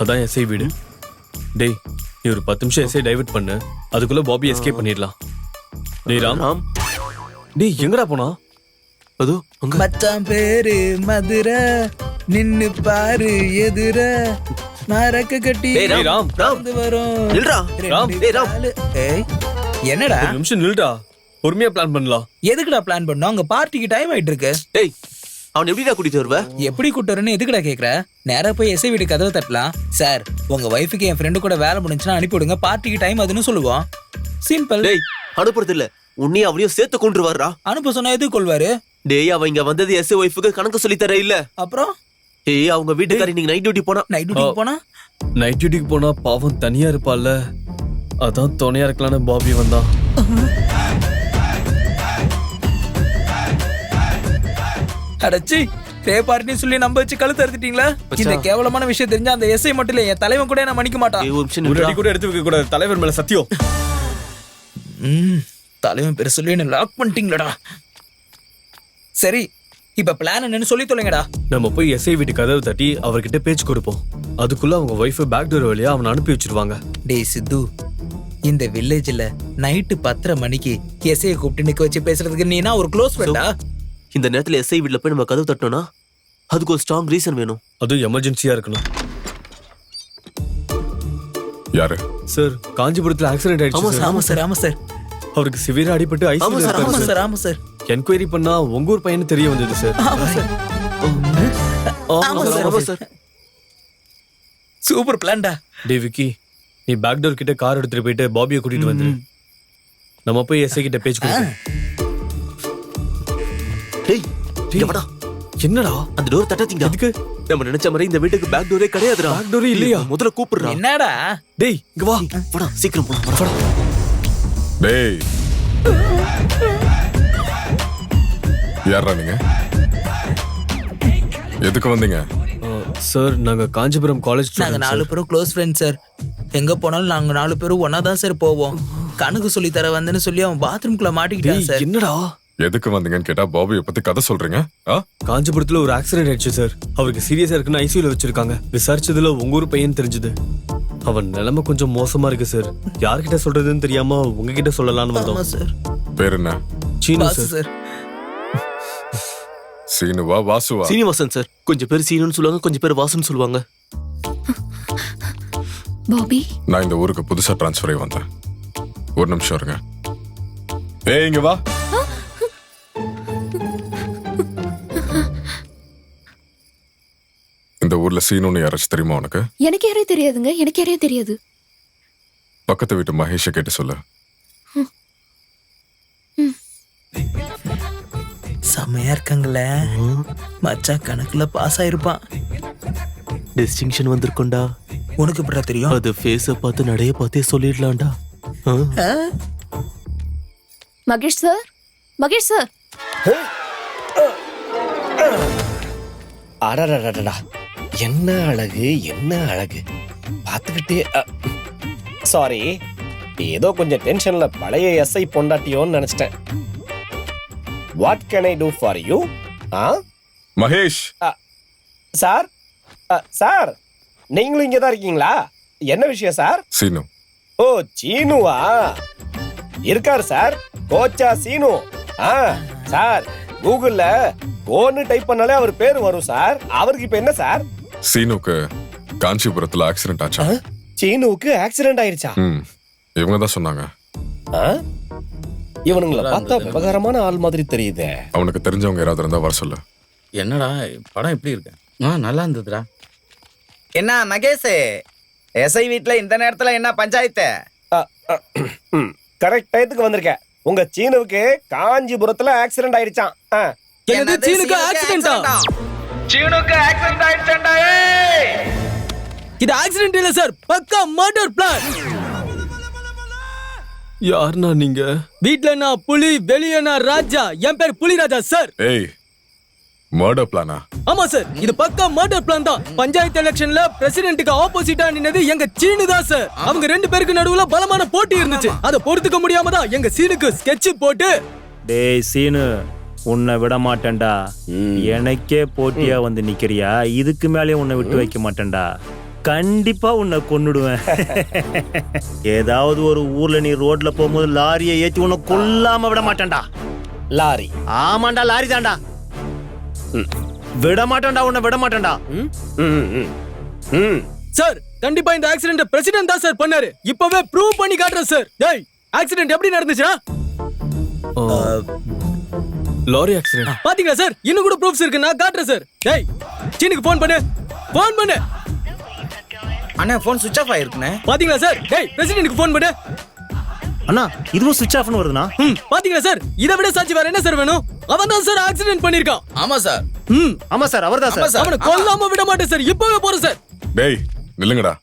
அதான் எஸ்ஐ வீடு. டேய், நீ ஒரு 10 நிமிஷம் எஸ்ஐ டைவர்ட் பண்ணு, அதுக்குள்ள பாபி எஸ்கேப் பண்ணிடலாம். டேய் ராம், டேய் எங்கடா போனா? அதோ அங்க. மச்சான் பேரு மதுரை, நின்னு பாரு எதிர, மரக்க கட்டி டேய் ராம், வரும். நில்றா. ராம், டேய் ராம். ஏய் என்னடா? ஒரு நிமிஷம் நில்டா, பொறுமையா பிளான் பண்ணலாம். எதுக்குடா பிளான் பண்ணோம்? அங்க பார்ட்டிக்கு டைம் ஆயிட்டு இருக்கு. டேய், அவன் எப்படிடா கூட்டிட்டு வருவ? எப்படி கூட்டுறன்னு எதுக்குடா கேக்குற? நேரா போய் எஸ்ஐ வீட்டு கதவை தட்டலாம். சார், உங்க வைஃபுக்கு என் ஃப்ரெண்டு கூட வேலை முடிஞ்சுன்னா அனுப்பிவிடுங்க, பார்ட்டிக்கு டைம் அதுன்னு சொல்லுவோம். சிம்பிள். டேய், அனுப்புறது இல்ல, உன்னையும் அவனையும் சேர்த்து கொண்டு வர்றா. அனுப்ப சொன்னா எதுக்கு கொள்வாரு? டேய், அவன் இங்க வந்தது எஸ்ஐ ஒய்ஃபுக்கு கணக்கு சொல்லி தர இல்ல. அப்புறம் ஏய், அவங்க வீட்டுக்காரி நீங்க நைட் டியூட்டி போனா. நைட் டியூட்டிக்கு போனா? நைட் டியூட்டிக்கு போனா பாவம் தனியா இருப்பாள்ல, அதான் துணையா இருக்கலான்னு பாபி வந்தான். அடச்சி, ரே பார்ட்டின்னு சொல்லி நம்ப வச்சு கழுத்து அறுத்துட்டீங்களா? இந்த கேவலமான விஷயம் தெரிஞ்சா அந்த எஸ்ஐ மட்டும் இல்ல, என் தலைவன் கூட நான் மன்னிக்க மாட்டான். ஏய், ஒரு நிமிஷம் ஒரு நில்றா. அடி கூட எடுத்து வைக்க கூடாது, தலைவர் மேல சத்தியம். தலைவன் பேர் சொல்லி என்ன லாக் பண்ணிட்டீங்களடா. சரி, இப்ப பிளான் என்னன்னு சொல்லி தொலைங்கடா. நம்ம போய் எஸ்ஐ வீட்டு கதவு தட்டி அவர்கிட்ட பேச்சு கொடுப்போம். அதுக்குள்ள அவங்க ஒய்ஃப் பேக் டோர் வழியா அவனை அனுப்பி வச்சிருவாங்க. டேய் சித்து, இந்த வில்லேஜ்ல நைட்டு 10:30 மணிக்கு எஸ்ஐ கூப்பிட்டு நிக்க வச்சு பேசுறதுக்கு நீனா ஒரு க்ளோஸ் ஃப்ரெண்டா? இந்த நேரத்துல எஸ்ஐ வீட்ல போய் நம்ம கதவு தட்டணும்னா அதுக்கு ஒரு ஸ்ட்ராங் ரீசன் வேணும். அதுவும் எமர்ஜென்சியா இருக்கணும். யாரு சார், காஞ்சிபுரத்துல ஆக்சிடென்ட் ஆயிடுச்சு சார். ஆமா சார், ஆமா சார், அவருக்கு சிவியரா அடிபட்டு ஆமா ஐசியூல சார், ஆமா இருக்காரு சார், சார். ஆமா சார், என்கொயரி பண்ணா உங்க ஊர் பையனு தெரிய வந்தது சார். ஆமா சார், ஆமா சார், ஆமா சார். சூப்பர் பிளான்டா. டேய் விக்கி, நீ பேக் டோர் கிட்ட கார் எடுத்துட்டு போயிட்டு பாபியை கூட்டிட்டு வந்துரு. நம்ம போய் எஸ்ஐ கிட்ட பேச்சு கொடுப்போம். டேய், இங்க வாடா. என்னடா அந்த டோர் தட்டாதீங்க. எதுக்கு? நம்ம நினைச்ச மாதிரி இந்த வீட்டுக்கு பேக் டோரே கிடையாதுடா. பேக் டோரே இல்லையா? முதல்ல கூப்பிடுறா. என்னடா? டேய் இங்க வா. வாடா, சீக்கிரம் போடா. டேய் யாரா நீங்க? எதுக்கு வந்தீங்க? சார், நாங்க காஞ்சிபுரம் காலேஜ் நாங்க 4 பேரும் க்ளோஸ் ஃப்ரெண்ட்ஸ் சார். எங்க போனாலும் நாங்க 4 பேரும் ஒன்னா தான் சார் போவோம். கணக்கு சொல்லி தர வந்தேன்னு சொல்லி அவன் பாத்ரூம்குள்ள மாட்டிக்கிட்டான் சார். என்னடா? எதுக்கு வந்தீங்கன்னு கேட்டா பாபியை பத்தி கதை சொல்றீங்க? காஞ்சிபுரத்துல ஒரு ஆக்சிடென்ட் ஆயிடுச்சு சார். அவருக்கு சீரியஸா இருக்குன்னு ஐசியூல வச்சிருக்காங்க. விசாரிச்சதுல உங்க ஊர் பையன் தெரிஞ்சது. அவன் நிலைமை கொஞ்சம் மோசமா இருக்கு சார். யார்கிட்ட சொல்றதுன்னு தெரியாம உங்ககிட்ட சொல்லலாம்னு ஆமா வந்தோம். சார். பேர் என்ன? Seenu boss sir. சார். சீனுவா வாசுவா? சீனிவாசன் சார். கொஞ்சம் பேர் சீனுன்னு சொல்லுவாங்க, கொஞ்சம் பேர் வாசுன்னு சொல்லுவாங்க. பாபி, நான் இந்த ஊருக்கு புதுசா டிரான்ஸ்ஃபர் ஆகி வந்தேன். ஒரு நிமிஷம் இருங்க. ஏய் இங்க வா. இந்த ஊர்ல சீனுன்னு யாராச்சும் தெரியுமா உனக்கு? எனக்கு யாரையும் தெரியாதுங்க, எனக்கு யாரையும் தெரியாது. பக்கத்து வீட்டு மகேஷை கேட்டு சொல்லு. செம்மையா இருக்காங்களே. மச்சா கணக்குல பாஸ் ஆயிருப்பான். டிஸ்டிங்ஷன் வந்திருக்கோண்டா. உனக்கு எப்படா தெரியும்? அது ஃபேஸ பார்த்து நடைய பார்த்தே சொல்லிடலாம்டா. Mahesh sir, Mahesh sir. அடடடடா, என்ன அழகு, என்ன அழகு பார்த்துக்கிட்டே. சாரி, ஏதோ கொஞ்சம் டென்ஷன்ல பழைய எஸ்ஐ பொண்டாட்டியோன்னு நினைச்சிட்டேன். What can I do for you? Mahesh. Sir, sir நீங்களும் இங்கே தான் இருக்கீங்களா? என்ன விஷயம் சார்? சீனு. ஓ, சீனுவா இருக்காரு சார். கோச்சா சீனு. சார், கூகுள்ல கோன்னு டைப் பண்ணாலே அவர் பேரு வரும் சார். அவருக்கு இப்ப என்ன சார்? சீனுக்கு காஞ்சிபுரத்துல ஆக்சிடென்ட் ஆச்சா? சீனுவுக்கு ஆக்சிடென்ட் ஆயிருச்சா? இவங்க தான் சொன்னாங்க. இவனுங்களை பார்த்தா விவகாரமான ஆள் மாதிரி தெரியுதே. அவனுக்கு தெரிஞ்சவங்க யாராவது இருந்தா வர சொல்லு. என்னடா படம் எப்படி இருக்கு? நல்லா இருந்ததுடா. என்ன மகேஷ், எஸ்ஐ வீட்ல இந்த நேரத்துல என்ன பஞ்சாயத்து? கரெக்ட் டயத்துக்கு வந்திருக்கேன். உங்க சீனுவுக்கு காஞ்சிபுரத்துல ஆக்சிடென்ட் ஆயிருச்சாம். என்னது? சீனுக்கு ஆக்சிடென்ட்டா? சீனுக்கு ஆக்சிடென்ட் ஆயிடுச்சுடா. இது ஆக்சிடென்ட் இல்ல சார், பக்கா மர்டர் பிளான். யாருண்ணா நீங்க? வீட்ல நான் புலி, வெளியே நான் ராஜா. என் பேர் புலிராஜா சார். ஏய், மர்டர் பிளானா? ஆமா சார், இது பக்கா மர்டர் பிளான் தான். பஞ்சாயத்து எலெக்ஷன்ல பிரசிடென்ட்க்கு ஆப்போசிட்டா நின்னது எங்க சீனு தான் சார். அவங்க 2 பேருக்கு நடுவுல பலமான போட்டி இருந்துச்சு. அதை பொறுத்துக்க முடியாம தான் எங்க சீனுக்கு ஸ்கெட்ச் போட்டு. டேய் சீனு, உன்னை விட மாட்டேன்டா. எனக்கே போட்டியா வந்து நிக்கிறியா? இதுக்கு மேலே உன்னை விட்டு வைக்க மாட்டேன்டா. கண்டிப்பா உன்னை கொன்னுடுவேன். ஏதாவது ஒரு ஊர்ல நீ ரோட்ல போகும்போது லாரியை ஏத்தி உன்னை கொல்லாம விட மாட்டேன்டா. லாரி. ஆமாண்டா, லாரி தான்டா. விட மாட்டேன்டா, உன்னை விட மாட்டேன்டா. ம், ம், ம். சார் கண்டிப்பா இந்த ஆக்சிடென்ட் பிரசிடென்ட் தான் சார் பண்ணாரு. இப்பவே ப்ரூவ் பண்ணி காட்டுறேன் சார். டேய் ஆக்சிடென்ட் எப்படி நடந்துச்சுடா? Lorry accident. பாத்தீங்களா சார், இன்னும் கூட ப்ரூஃப்ஸ் இருக்கு, நான் காட்டுறேன் சார். டேய் சீனுக்கு ஃபோன் பண்ணு, ஃபோன் பண்ணு. அண்ணா போன் சுவிட்ச் ஆஃப் ஆயிருக்குண்ணே. பாத்தீங்களா சார்? டேய் பிரசிடென்ட்க்கு ஃபோன் பண்ணு. அண்ணா இதுவும் சுவிட்ச் ஆஃப்னு வருதுண்ணா. பாத்தீங்களா சார், இதை விட சாட்சி வேற என்ன சார் வேணும்? அவன் தான் சார் ஆக்சிடென்ட் பண்ணிருக்கான். ஆமா சார். ஆமா சார், அவர்தான் சார். அவனை கொல்லாம விட மாட்டேன் சார், இப்பவே போறேன் சார். டேய் நில்லுங்கடா.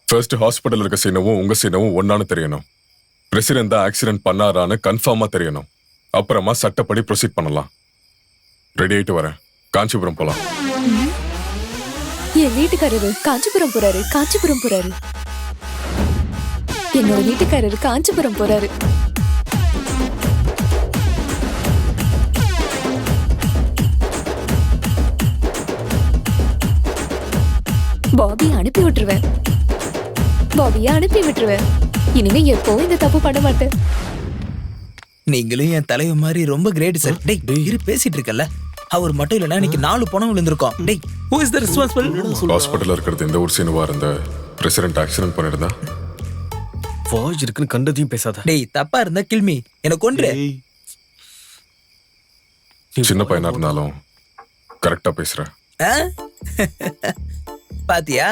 ஃபர்ஸ்ட் ஹாஸ்பிட்டல் இருக்க சீனவும் உங்க சீனவும் ஒன்னானு தெரியணும். பிரசிடென்ட் தான் ஆக்சிடென்ட் பண்ணாரான்னு கன்ஃபார்மா தெரியணும். அப்புறமா சட்டப்படி ப்ரொசீட் பண்ணலாம். ரெடி ஆயிட்டு வரேன். காஞ்சிபுரம் போலாம். என் வீட்டுக்காரரு காஞ்சிபுரம் போறாரு, காஞ்சிபுரம் போறாரு. என்னோட வீட்டுக்காரரு காஞ்சிபுரம் போறாரு. பாபியை அனுப்பி விட்டுருவேன். பாபியை அனுப்பி விட்டுருவேன். இனிமே எப்பவும் இந்த தப்பு பண்ண மாட்டேன். நீங்களும் என் தலைவன் மாதிரி ரொம்ப கிரேட் சார். டேய் இரு பேசிட்டு இருக்கல. அவர் மட்டும் இல்லனா இன்னைக்கு 4 பணம் விழுந்திருக்கும். டேய் who is the responsible? ஹாஸ்பிட்டல்ல இருக்கிறது இந்த ஊர் சீனுவா இருந்த பிரசிடென்ட் ஆக்சிடென்ட் பண்ணிருந்தா வாய்ஸ் இருக்குன்னு கண்டதையும் பேசாத. டேய் தப்பா இருந்தா கில் மீ. என்ன கொன்று. சின்ன பையனா இருந்தாலும் கரெக்டா பேசுற. பாத்தியா,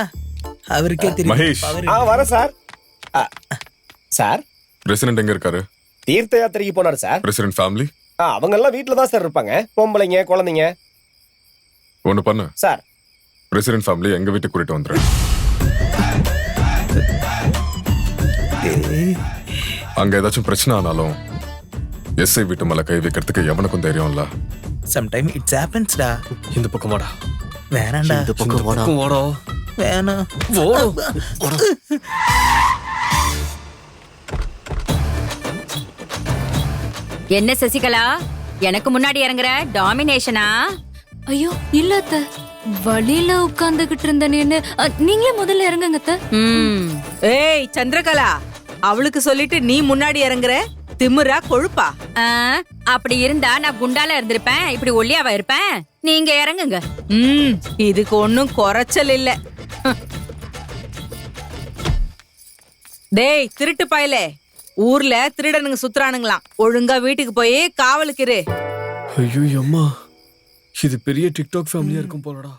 அவருக்கே தெரியும். மகேஷ். வர சார். சார் பிரசிடென்ட் எங்க இருக்காரு? தீர்த்த யாத்திரைக்கு போனாரு சார். பிரசிடென்ட் ஃபேமிலி அவங்க எல்லாம் வீட்டுல தான் சார் இருப்பாங்க. பொம்பளைங்க குழந்தைங்க. ஒண்ணு பண்ணு சார், பிரசிடென்ட் ஃபேமிலி எங்க வீட்டுக்கு கூட்டிட்டு வந்துரு. அங்க ஏதாச்சும் பிரச்சனை ஆனாலும் எஸ்ஐ வீட்டு மேல கை வைக்கிறதுக்கு எவனுக்கும் தைரியம் இல்ல. sometime it happens டா. இந்த பக்கம் வாடா. வேணாம்டா. இந்த பக்கம் போனா வாடா. வேணாம். என்ன சசிகலா, எனக்கு முன்னாடி இறங்குற டாமினேஷனா? ஐயோ இல்ல அத்த, வழியில உட்கார்ந்துகிட்டு இருந்தேன்னு. நீங்களே முதல்ல இறங்குங்க அத்த. ஏய் சந்திரகலா, அவளுக்கு சொல்லிட்டு நீ முன்னாடி இறங்குற? திமிரா கொழுப்பா? அப்படி இருந்தா நான் குண்டால இருந்திருப்பேன், இப்படி ஒல்லியாவா இருப்பேன்? நீங்க இறங்குங்க. இதுக்கு ஒன்னும் குறைச்சல் இல்ல. டேய் திருட்டு பயலே, ஊர்ல திருடனுங்க சுத்துறானுங்களாம். ஒழுங்கா வீட்டுக்கு போய் காவலுக்கு இரு. ஐயோ அம்மா, இது பெரிய டிக்டாக் ஃபேமிலியா இருக்கும் போலடா.